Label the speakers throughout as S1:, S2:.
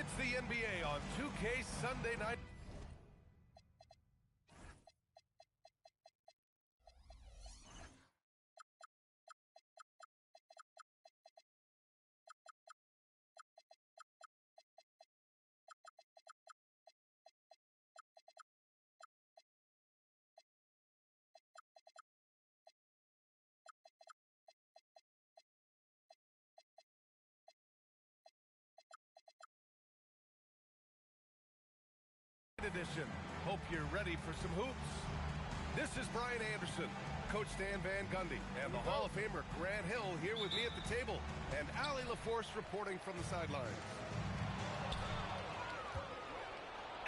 S1: It's the NBA on 2K Sunday night. Edition. Hope you're ready for some hoops. This is Brian Anderson, Coach Dan Van Gundy, and the Hall of Famer Grant Hill here with me at the table, and Allie LaForce reporting from the sidelines.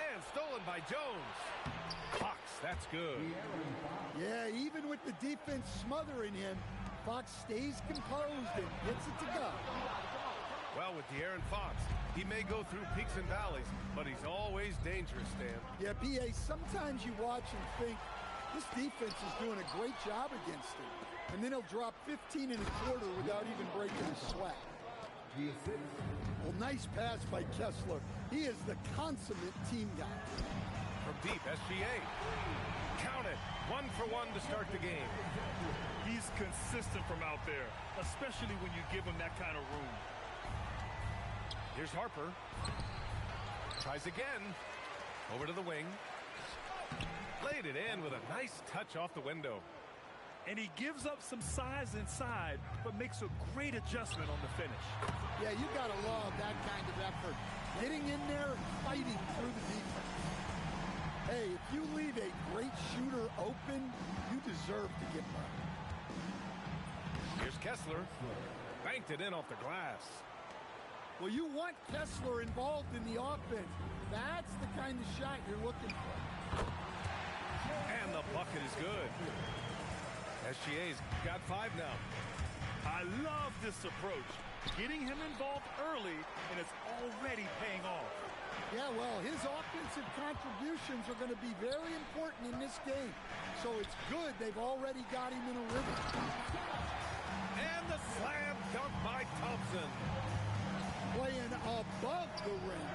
S1: And stolen by Jones. Fox, that's good.
S2: Yeah, even with the defense smothering him, Fox stays composed and gets it to go.
S1: Well, with De'Aaron Fox, he may go through peaks and valleys, but he's always dangerous, Stan.
S2: Yeah, B.A., sometimes you watch and think, this defense is doing a great job against him. And then he'll drop 15 and a quarter without even breaking a sweat. Well, nice pass by Kessler. He is the consummate team guy.
S1: From deep, SGA. Count it. 1 for 1 to start the game.
S3: He's consistent from out there, especially when you give him that kind of room.
S1: Here's Harper. Tries again. Over to the wing. Laid it in with a nice touch off the window.
S3: And he gives up some size inside, but makes a great adjustment on the finish.
S2: Yeah, you got to love that kind of effort. Getting in there and fighting through the defense. Hey, if you leave a great shooter open, you deserve to get by.
S1: Here's Kessler. Banked it in off the glass.
S2: Well, you want Kessler involved in the offense. That's the kind of shot you're looking for.
S1: And the bucket is good. SGA's got 5 now.
S3: I love this approach. Getting him involved early, and it's already paying off.
S2: Yeah, well, his offensive contributions are going to be very important in this game. So it's good they've already got him in a rhythm.
S1: And the slam dunk by Thompson.
S2: Playing above the rim.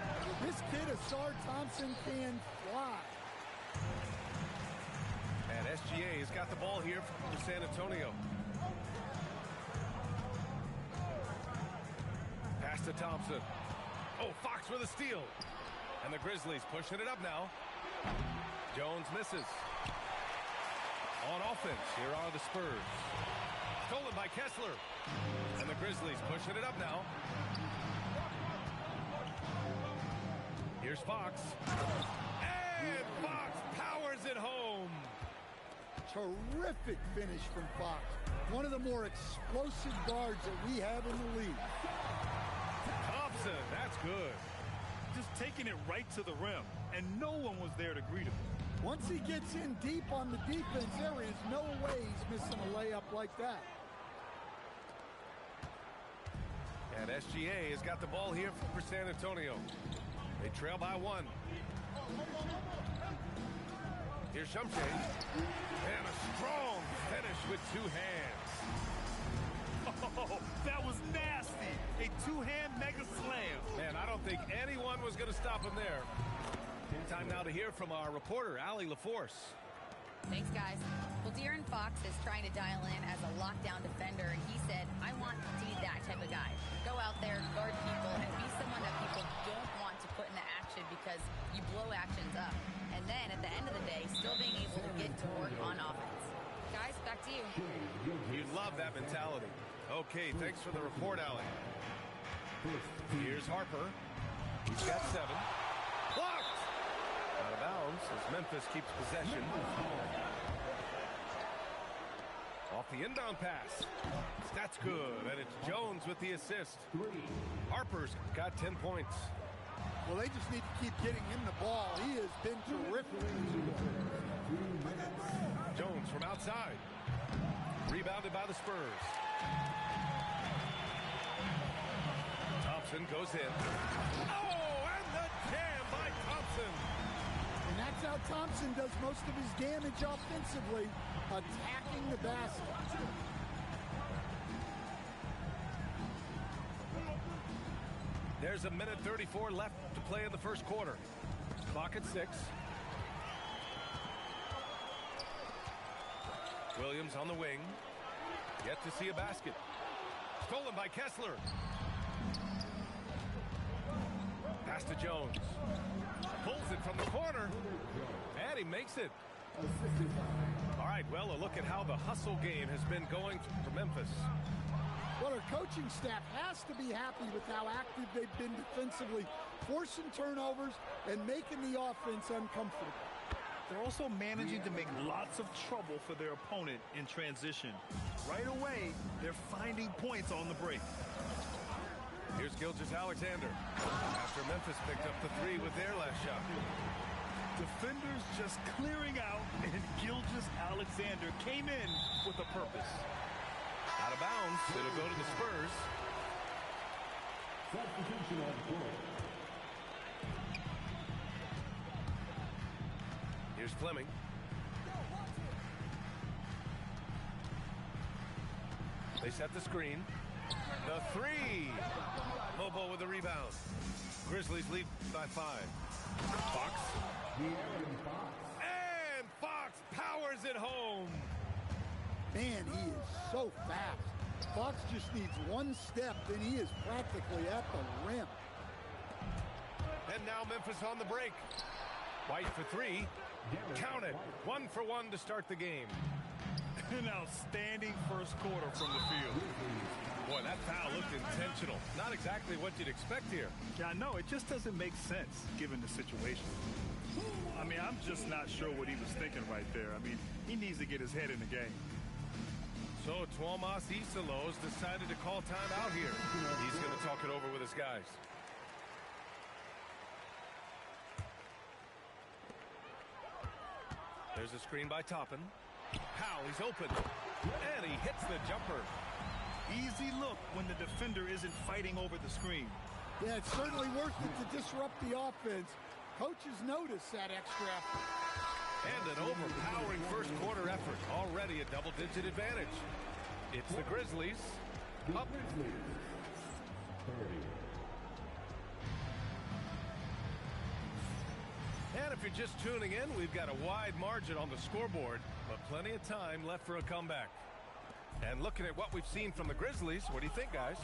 S2: This kid, Ausar Thompson, can fly.
S1: And SGA has got the ball here for San Antonio. Pass to Thompson. Oh, Fox with a steal. And the Grizzlies pushing it up now. Jones misses. On offense, here are the Spurs. Stolen by Kessler. And the Grizzlies pushing it up now. Here's Fox. And Fox powers it home.
S2: Terrific finish from Fox. One of the more explosive guards that we have in the league.
S1: Thompson, that's good.
S3: Just taking it right to the rim, and no one was there to greet him.
S2: Once he gets in deep on the defense, there is no way he's missing a layup like that.
S1: And SGA has got the ball here for San Antonio. They trail by 1. Here's Shumshay. And a strong finish with 2 hands.
S3: Oh, that was nasty. A 2-hand mega slam.
S1: Man, I don't think anyone was going to stop him there. Time now to hear from our reporter, Allie LaForce.
S4: Thanks, guys. Well, De'Aaron Fox is trying to dial in as a lockdown defender, and he said, I want to be that type of guy. Go out there, guard people, and be someone that people don't want to put into action because you blow actions up. And then, at the end of the day, still being able to get to work on offense. Guys, back to you.
S1: You love that mentality. Okay, thanks for the report, Allie. Here's Harper. He's got 7. Blocked! Out of bounds as Memphis keeps possession. Off the inbound pass. That's good, and it's Jones with the assist. Harper's got 10 points.
S2: Well, they just need to keep getting him the ball. He has been terrific.
S1: Jones from outside. Rebounded by the Spurs. Thompson goes in. Oh, and the jam by Thompson.
S2: And that's how Thompson does most of his damage offensively, attacking the basket.
S1: There's a minute 34 left to play in the first quarter. Clock at 6. Williams on the wing. Yet to see a basket. Stolen by Kessler. Pass to Jones. Pulls it from the corner. And he makes it. All right, well, a look at how the hustle game has been going for Memphis.
S2: Well, our coaching staff has to be happy with how active they've been defensively, forcing turnovers and making the offense uncomfortable.
S3: They're also managing to make lots of trouble for their opponent in transition. Right away, they're finding points on the break.
S1: Here's Gilgeous-Alexander. After Memphis picked up the 3 with their last shot.
S3: Defenders just clearing out, and Gilgeous-Alexander came in with a purpose.
S1: Out of bounds. It'll go to the Spurs.
S5: Substitution on the court.
S1: Here's Fleming. They set the screen. The 3. Lobo with the rebound. Grizzlies lead by 5. Fox. And Fox powers it home.
S2: Man, he is so fast. Fox just needs one step, then he is practically at the rim.
S1: And now Memphis on the break. White for 3. Count it. 1 for 1 to start the game.
S3: An outstanding first quarter from the field.
S1: Boy, that foul looked intentional. Not exactly what you'd expect here.
S3: Yeah, I know. It just doesn't make sense given the situation. I mean, I'm just not sure what he was thinking right there. I mean, he needs to get his head in the game.
S1: So Tuomas Isalos decided to call time out here. He's going to talk it over with his guys. There's a screen by Toppin. Powell, he's open. And he hits the jumper.
S3: Easy look when the defender isn't fighting over the screen.
S2: Yeah, it's certainly worth it to disrupt the offense. Coaches notice that extra effort.
S1: And an overpowering first quarter effort. Already a double-digit advantage. It's the Grizzlies. Up. And if you're just tuning in, we've got a wide margin on the scoreboard, but plenty of time left for a comeback. And looking at what we've seen from the Grizzlies, what do you think, guys?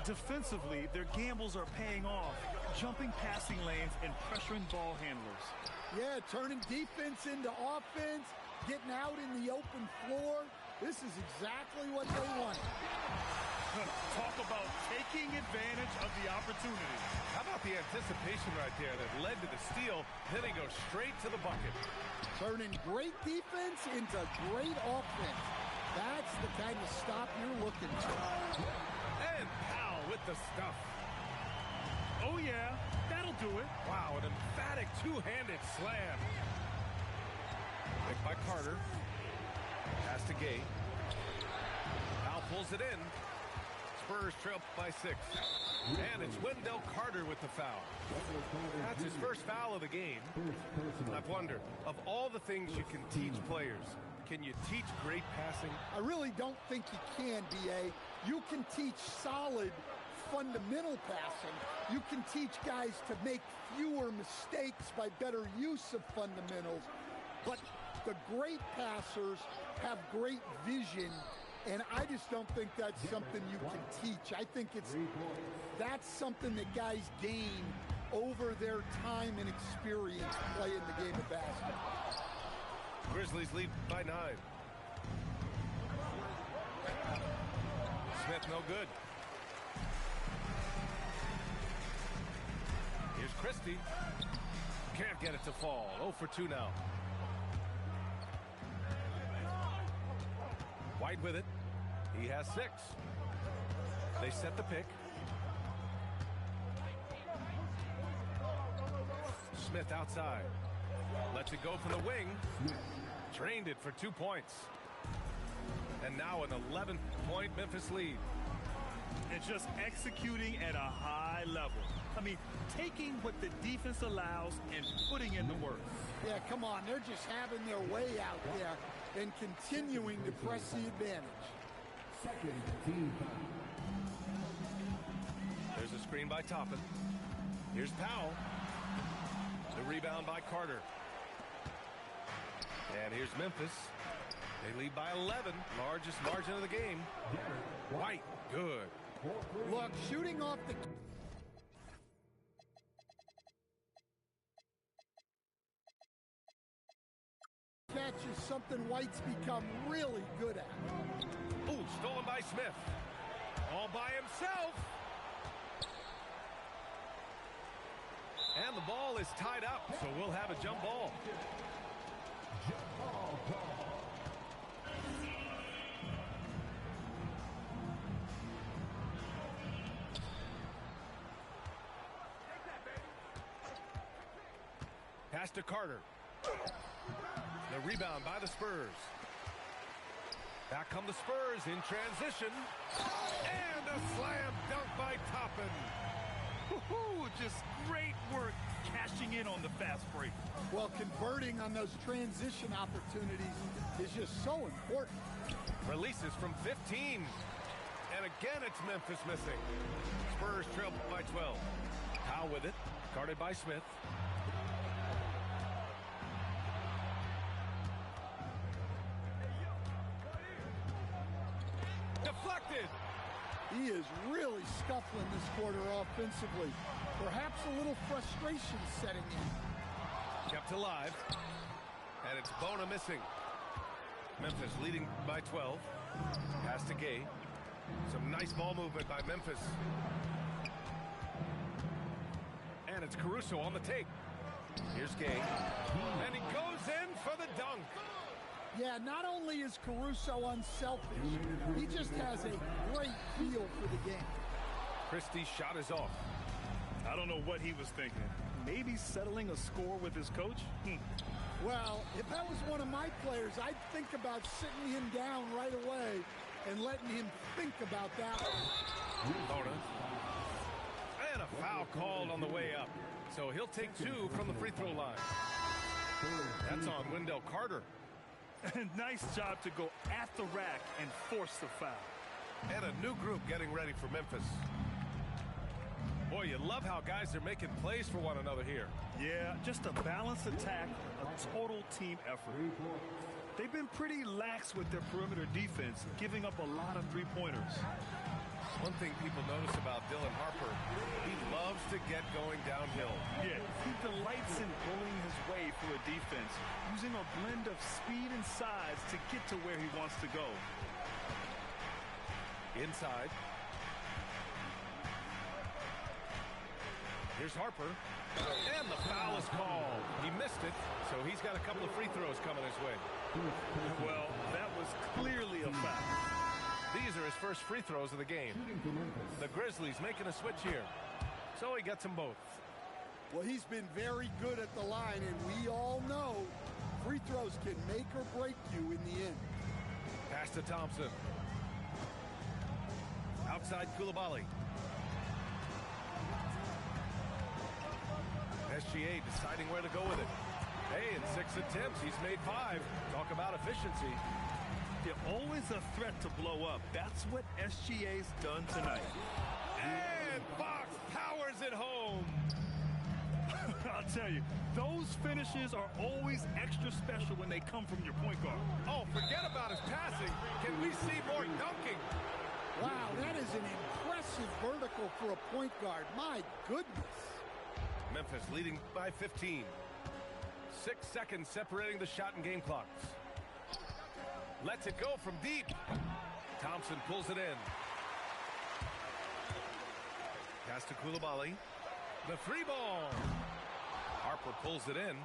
S3: Defensively, their gambles are paying off, jumping passing lanes and pressuring ball handlers.
S2: Yeah, turning defense into offense, getting out in the open floor. This is exactly what they want.
S3: Talk about taking advantage of the opportunity.
S1: How about the anticipation right there that led to the steal, then he goes straight to the bucket.
S2: Turning great defense into great offense. That's the kind of stop you're looking for.
S1: And Powell with the stuff.
S3: Oh, yeah, that'll do it.
S1: Wow, an emphatic two-handed slam. Picked by Carter. Pass to Gay. Powell pulls it in. Spurs trail by 6. And it's Wendell Carter with the foul. That's his first foul of the game. I've wondered, of all the things you can teach players, can you teach great passing?
S2: I really don't think you can, B.A. You can teach solid fundamental passing. You can teach guys to make fewer mistakes by better use of fundamentals. But the great passers have great vision, and I just don't think that's something you can teach. I think that's something that guys gain over their time and experience playing the game of basketball.
S1: Grizzlies lead by 9. Smith no good. Here's Christie. Can't get it to fall. 0 for 2 now. White with it. He has 6. They set the pick. Smith outside. Lets it go from the wing. Drained it for 2 points. And now an 11-point Memphis lead.
S3: And just executing at a high level. I mean, taking what the defense allows and putting in the work.
S2: Yeah, come on. They're just having their way out there and continuing to press the advantage.
S5: Second team.
S1: There's a screen by Toppin. Here's Powell. The rebound by Carter. And here's Memphis. They lead by 11. Largest margin of the game. White. Good.
S2: Look, shooting off the... catch is something White's become really good at.
S1: Ooh, stolen by Smith. All by himself. And the ball is tied up, so we'll have a jump ball. Pass to Carter. The rebound by the Spurs. Back come the Spurs in transition. And a slam dunk by Toppin.
S3: Woohoo! Just great work cashing in on the fast break.
S2: Well, converting on those transition opportunities is just so important.
S1: Releases from 15. And again, it's Memphis missing. Spurs trail by 12. Powell with it. Guarded by Smith. Deflected.
S2: He is really scuffling this quarter offensively. Perhaps a little frustration setting in.
S1: Kept alive. And it's Bona missing. Memphis leading by 12. Pass to Gay. Some nice ball movement by Memphis. And it's Caruso on the take. Here's Gay. And he goes in for the dunk.
S2: Yeah, not only is Caruso unselfish, he just has a great feel for the game.
S1: Christie's shot is off.
S3: I don't know what he was thinking. Maybe settling a score with his coach?
S2: Well, if that was one of my players, I'd think about sitting him down right away and letting him think about that one.
S1: Bona. And a foul called on the way up. So he'll take two from the free throw line. That's on Wendell Carter.
S3: Nice job to go at the rack and force the foul.
S1: And a new group getting ready for Memphis. Boy, you love how guys are making plays for one another here.
S3: Yeah, just a balanced attack, a total team effort. They've been pretty lax with their perimeter defense, giving up a lot of three-pointers.
S1: One thing people notice about Dylan Harper, he loves to get going downhill.
S3: Yeah, he delights in bullying his way through a defense, using a blend of speed and size to get to where he wants to go.
S1: Inside. Here's Harper. And the foul is called. He missed it, so he's got a couple of free throws coming his way.
S3: Well, that was clearly a foul.
S1: These are his first free throws of the game. The Grizzlies making a switch here. So he gets them both.
S2: Well, he's been very good at the line, and we all know free throws can make or break you in the end.
S1: Pass to Thompson. Outside Coulibaly. SGA deciding where to go with it. Hey, in 6 attempts, he's made 5. Talk about efficiency.
S3: They're always a threat to blow up. That's what SGA's done tonight.
S1: And Fox powers it home.
S3: I'll tell you, those finishes are always extra special when they come from your point guard.
S1: Oh, forget about his passing. Can we see more dunking?
S2: Wow, that is an impressive vertical for a point guard. My goodness.
S1: Memphis leading by 15. 6 seconds separating the shot and game clocks. Lets it go from deep. Thompson pulls it in. Pass to Coulibaly. The 3 ball. Harper pulls it in.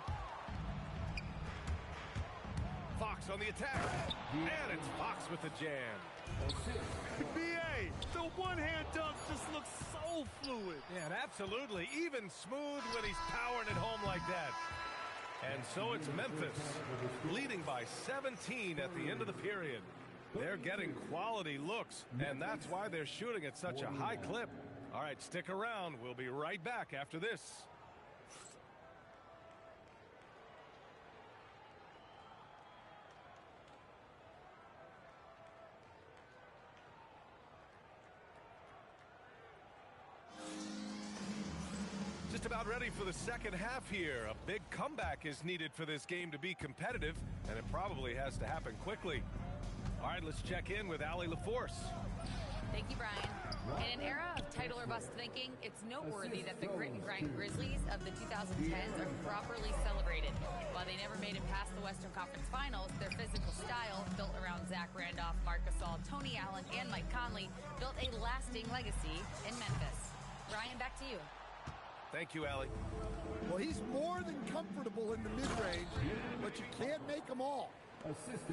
S1: Fox on the attack. And it's Fox with the jam.
S3: BA, the one-hand dunk just looks so fluid.
S1: Yeah, absolutely. Even smooth when he's powering it home like that. And so it's Memphis leading by 17 at the end of the period. They're getting quality looks, and that's why they're shooting at such a high clip. All right, stick around. We'll be right back after this. Just about ready for the second half here. A big comeback is needed for this game to be competitive, and it probably has to happen quickly. All right, let's check in with Allie LaForce.
S4: Thank you, Brian. In an era of title or bust thinking, it's noteworthy that the grit and grind Grizzlies of the 2010s are properly celebrated. While they never made it past the Western Conference Finals, their physical style, built around Zach Randolph, Marc Gasol, Tony Allen, and Mike Conley, built a lasting legacy in Memphis. Brian, back to you.
S1: Thank you, Allie.
S2: Well, he's more than comfortable in the mid-range, but you can't make them all.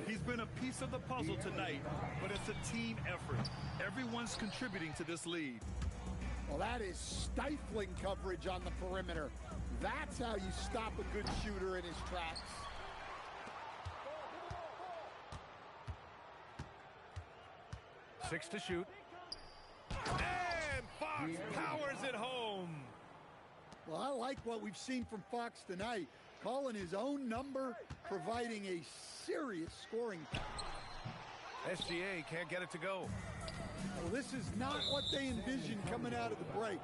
S3: He's been a piece of the puzzle tonight, but it's a team effort. Everyone's contributing to this lead.
S2: Well, that is stifling coverage on the perimeter. That's how you stop a good shooter in his tracks.
S1: Six to shoot. And Fox powers it home.
S2: Well, I like what we've seen from Fox tonight. Calling his own number, providing a serious scoring power.
S1: SGA can't get it to go.
S2: Well, this is not what they envisioned coming out of the break.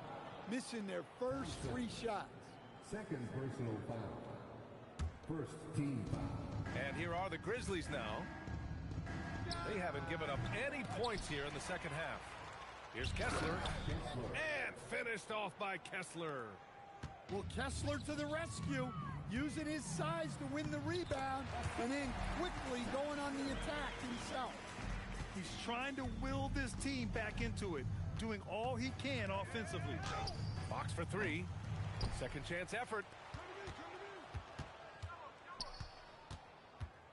S2: Missing their first three shots.
S5: Second personal foul. First team foul.
S1: And here are the Grizzlies now. They haven't given up any points here in the second half. Here's Kessler. And finished off by Kessler.
S2: Well, Kessler to the rescue, using his size to win the rebound, and then quickly going on the attack himself.
S3: He's trying to will this team back into it, doing all he can offensively.
S1: Fox for three. Second chance effort.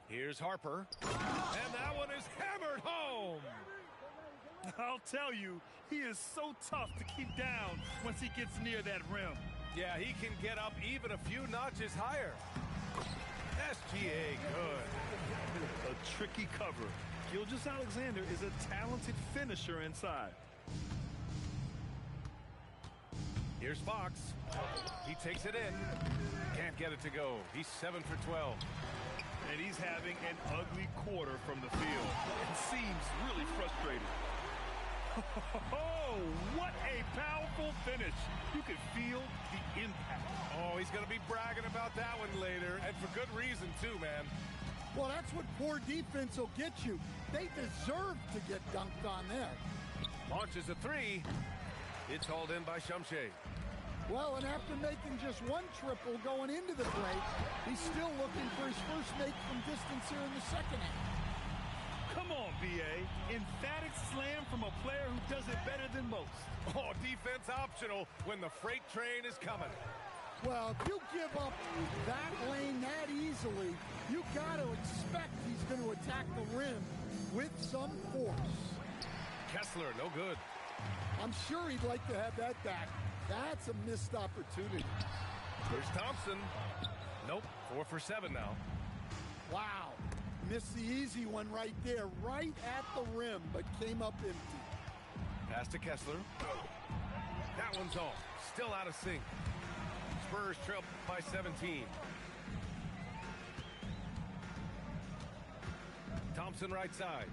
S1: Here's Harper. And that one is hammered home.
S3: I'll tell you, he is so tough to keep down once he gets near that rim.
S1: Yeah, he can get up even a few notches higher. SGA good.
S3: A tricky cover. Gilgeous-Alexander is a talented finisher inside.
S1: Here's Fox. He takes it in. Can't get it to go. He's 7 for 12.
S3: And he's having an ugly quarter from the field. It seems really frustrated. Oh, what a powerful finish. You can feel the impact.
S1: Oh, he's going to be bragging about that one later, and for good reason, too, man.
S2: Well, that's what poor defense will get you. They deserve to get dunked on there.
S1: Launches a three. It's hauled in by Shamshay.
S2: Well, and after making just one triple going into the break, he's still looking for his first make from distance here in the second half.
S3: Come on, B.A. Emphatic slam from a player who does it better than most.
S1: Oh, defense optional when the freight train is coming.
S2: Well, if you give up that lane that easily, you got to expect he's going to attack the rim with some force.
S1: Kessler, no good.
S2: I'm sure he'd like to have that back. That's a missed opportunity.
S1: Here's Thompson. Nope, 4 for 7 now.
S2: Wow. Missed the easy one right there, right at the rim, but came up empty.
S1: Pass to Kessler. That one's off. Still out of sync. Spurs trail by 17. Thompson right side.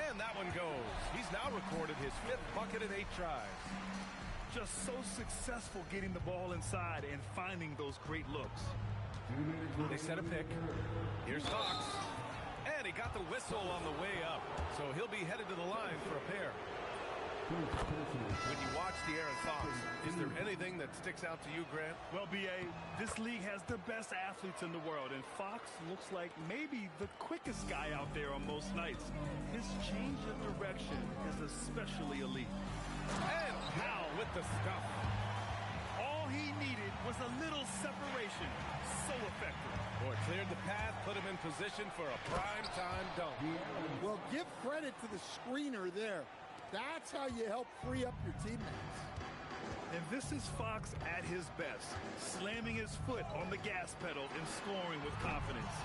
S1: And that one goes. He's now recorded his 5th bucket in 8 tries.
S3: Just so successful getting the ball inside and finding those great looks.
S1: They set a pick. Here's Fox. And he got the whistle on the way up. So he'll be headed to the line for a pair. When you watch De'Aaron Fox, is there anything that sticks out to you, Grant?
S3: Well, B.A., this league has the best athletes in the world, and Fox looks like maybe the quickest guy out there on most nights. His change of direction is especially elite.
S1: And Powell with the stuff.
S3: All he needed was a little separation. So effective.
S1: Boy, cleared the path, put him in position for a prime-time dunk.
S2: Well, give credit to the screener there. That's how you help free up your teammates.
S3: And this is Fox at his best, slamming his foot on the gas pedal and scoring with confidence.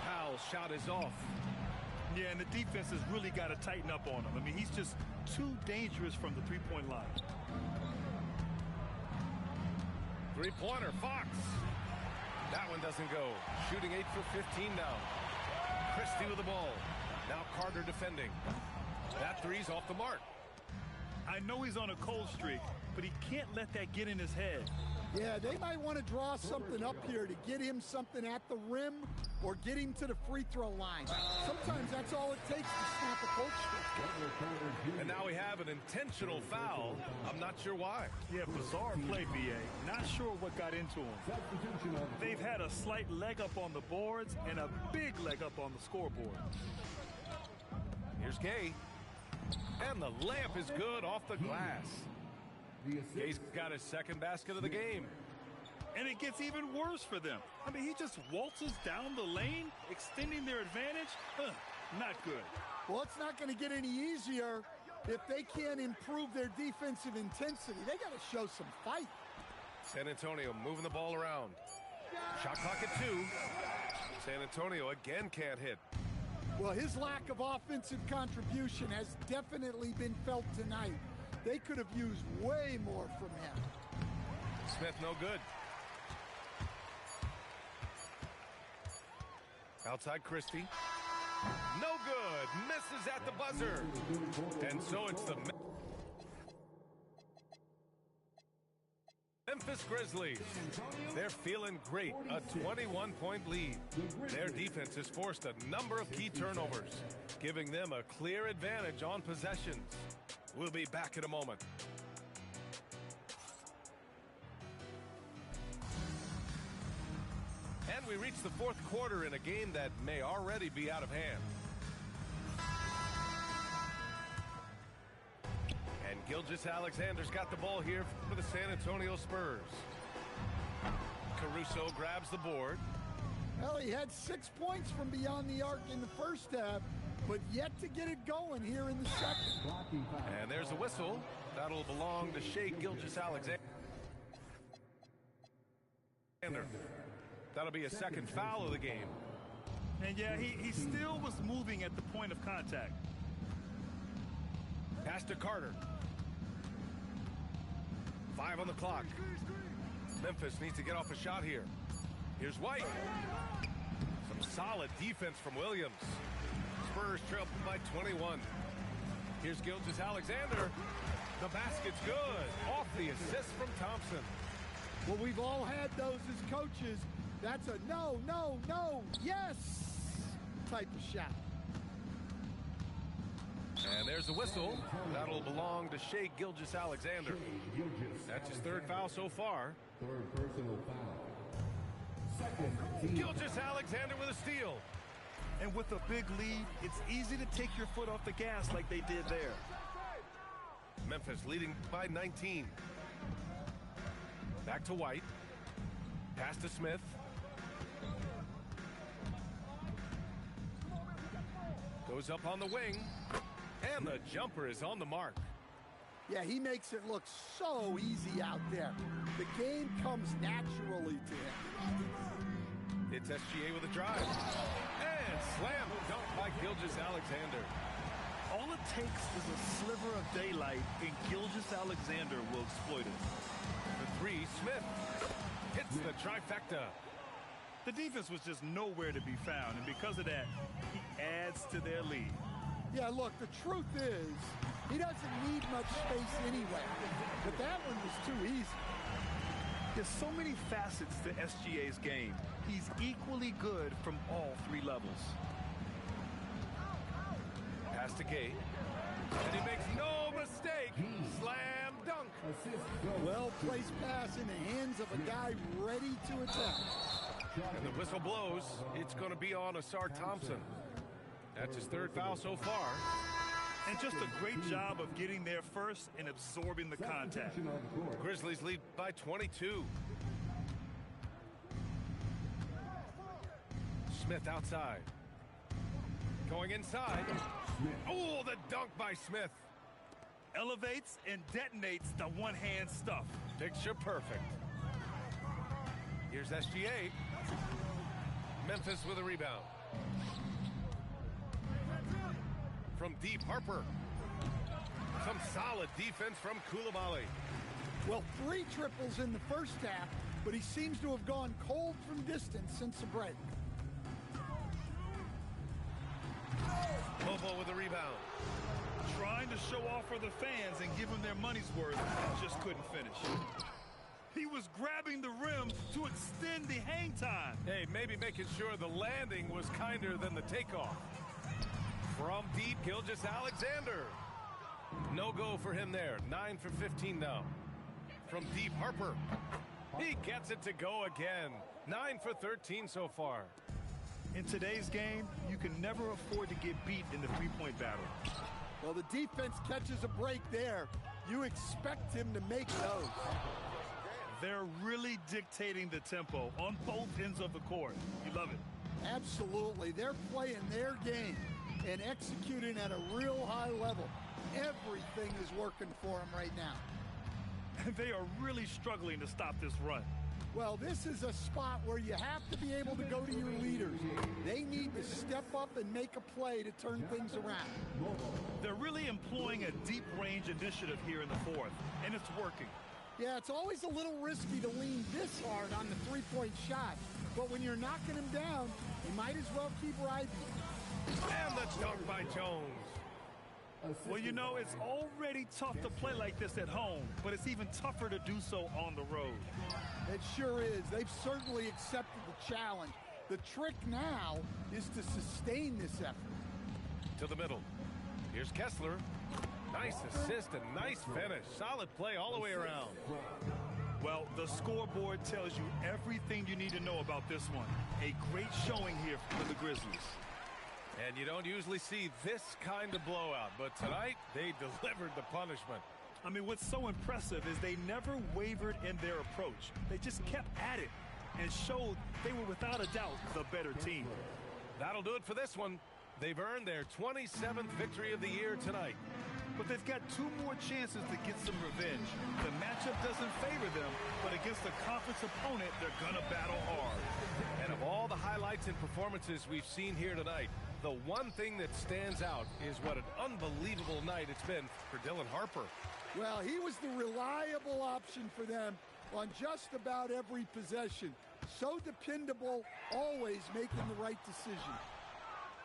S1: Powell's shot is off.
S3: Yeah, and the defense has really got to tighten up on him. I mean, he's just too dangerous from the three-point line.
S1: Three-pointer, Fox. That one doesn't go. Shooting 8 for 15 now. Christie with the ball. Now Carter defending. That three's off the mark.
S3: I know he's on a cold streak, but he can't let that get in his head.
S2: Yeah, they might want to draw something up here to get him something at the rim or get him to the free throw line. Sometimes that's all it takes to snap a coach strike.
S1: And now we have an intentional foul. I'm not sure why.
S3: Yeah, bizarre play, B.A. Not sure what got into him. They've had a slight leg up on the boards and a big leg up on the scoreboard.
S1: Here's Gay. And the layup is good off the glass. Gay's got his second basket of the game.
S3: And it gets even worse for them. I mean, he just waltzes down the lane, extending their advantage. Not good.
S2: Well, it's not going to get any easier if they can't improve their defensive intensity. They got to show some fight.
S1: San Antonio moving the ball around. Shot clock at 2. San Antonio again can't hit.
S2: Well, his lack of offensive contribution has definitely been felt tonight. They could have used way more from him.
S1: Smith no good. Outside Christie. No good. Misses at the buzzer. And so it's the Memphis Grizzlies. They're feeling great. A 21-point lead. Their defense has forced a number of key turnovers, giving them a clear advantage on possessions. We'll be back in a moment. And we reach the fourth quarter in a game that may already be out of hand. And Gilgeous-Alexander's got the ball here for the San Antonio Spurs. Caruso grabs the board.
S2: Well, he had 6 points from beyond the arc in the first half, but yet to get it going here in the second.
S1: And there's a whistle. That'll belong to Shai Gilgeous-Alexander. That'll be a second foul of the game.
S3: And yeah, he still was moving at the point of contact.
S1: Pass to Carter. 5 on the clock. Memphis needs to get off a shot here. Here's White. Some solid defense from Williams. Spurs trail by 21. Here's Gilgeous-Alexander. The basket's good. Off the assist from Thompson.
S2: Well, we've all had those as coaches. That's a no, no, no, yes type of shot.
S1: And there's a whistle. That'll belong to Shai Gilgeous-Alexander. That's his third foul so far.
S5: Third personal foul. Second team.
S1: Gilgeous-Alexander with a steal.
S3: And with a big lead, it's easy to take your foot off the gas like they did there.
S1: Memphis leading by 19. Back to White. Pass to Smith. Goes up on the wing. And the jumper is on the mark.
S2: Yeah, he makes it look so easy out there. The game comes naturally to him.
S1: It's SGA with a drive. And slam dunk by Gilgeous-Alexander.
S3: All it takes is a sliver of daylight, and Gilgeous-Alexander will exploit it.
S1: The three, Smith hits the trifecta.
S3: The defense was just nowhere to be found, and because of that, he adds to their lead.
S2: Yeah, look, the truth is, he doesn't need much space anyway. But that one was too easy.
S3: There's so many facets to SGA's game. He's equally good from all three levels.
S1: Pass to Gay. And he makes no mistake. Slam dunk.
S2: Well-placed pass in the hands of a guy ready to attack.
S1: And the whistle blows. It's going to be on Asar Thompson. That's his third foul so far.
S3: And just a great job of getting there first and absorbing the contact.
S1: Grizzlies lead by 22. Smith outside. Going inside. Oh, the dunk by Smith.
S3: Elevates and detonates the one-hand stuff.
S1: Picture perfect. Here's SGA. Memphis with a rebound. From deep, Harper. Some solid defense from Coulibaly.
S2: Well, 3 triples in the first half, but he seems to have gone cold from distance since the break.
S1: Bobo with a rebound.
S3: Trying to show off for the fans and give them their money's worth, just couldn't finish. He was grabbing the rim to extend the hang time.
S1: Hey, maybe making sure the landing was kinder than the takeoff. From deep, Gilgeous-Alexander. No go for him there. 9 for 15 now. From deep, Harper. He gets it to go again. 9 for 13 so far.
S3: In today's game, you can never afford to get beat in the three-point battle.
S2: Well, the defense catches a break there. You expect him to make those.
S3: They're really dictating the tempo on both ends of the court. You love it.
S2: Absolutely. They're playing their game and executing at a real high level. Everything is working for them right now.
S3: They are really struggling to stop this run.
S2: Well, this is a spot where you have to be able to go to your leaders. They need to step up and make a play to turn things around.
S3: They're really employing a deep range initiative here in the fourth, and it's working.
S2: Yeah, it's always a little risky to lean this hard on the three-point shot. But when you're knocking him down, you might as well keep riding.
S1: And the dunk by Jones.
S3: Well, you know, it's already tough to play like this at home, but it's even tougher to do so on the road.
S2: It sure is. They've certainly accepted the challenge. The trick now is to sustain this effort.
S1: To the middle. Here's Kessler. Nice assist and nice finish. Solid play all the way around.
S3: Well, the scoreboard tells you everything you need to know about this one. A great showing here for the Grizzlies.
S1: And you don't usually see this kind of blowout, but tonight they delivered the punishment.
S3: I mean, what's so impressive is they never wavered in their approach. They just kept at it and showed they were without a doubt the better team.
S1: That'll do it for this one. They've earned their 27th victory of the year tonight.
S3: But they've got 2 more chances to get some revenge. The matchup doesn't favor them, but against a conference opponent, they're going to battle hard.
S1: And of all the highlights and performances we've seen here tonight, the one thing that stands out is what an unbelievable night it's been for Dylan Harper.
S2: Well, he was the reliable option for them on just about every possession. So dependable, always making the right decision.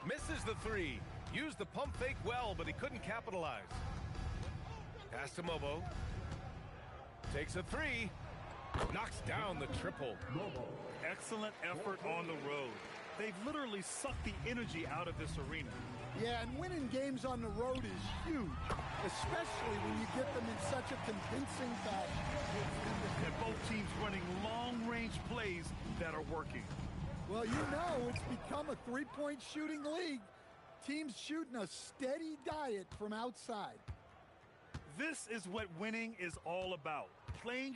S1: Misses the three. Used the pump fake well, but he couldn't capitalize. Pass to Mobo. Takes a three. Knocks down the triple.
S3: Excellent effort on the road. They've literally sucked the energy out of this arena.
S2: Yeah, and winning games on the road is huge, especially when you get them in such a convincing fashion.
S3: And both teams running long-range plays that are working.
S2: Well, you know it's become a three-point shooting league. Teams shooting a steady diet from outside.
S3: This is what winning is all about. Playing your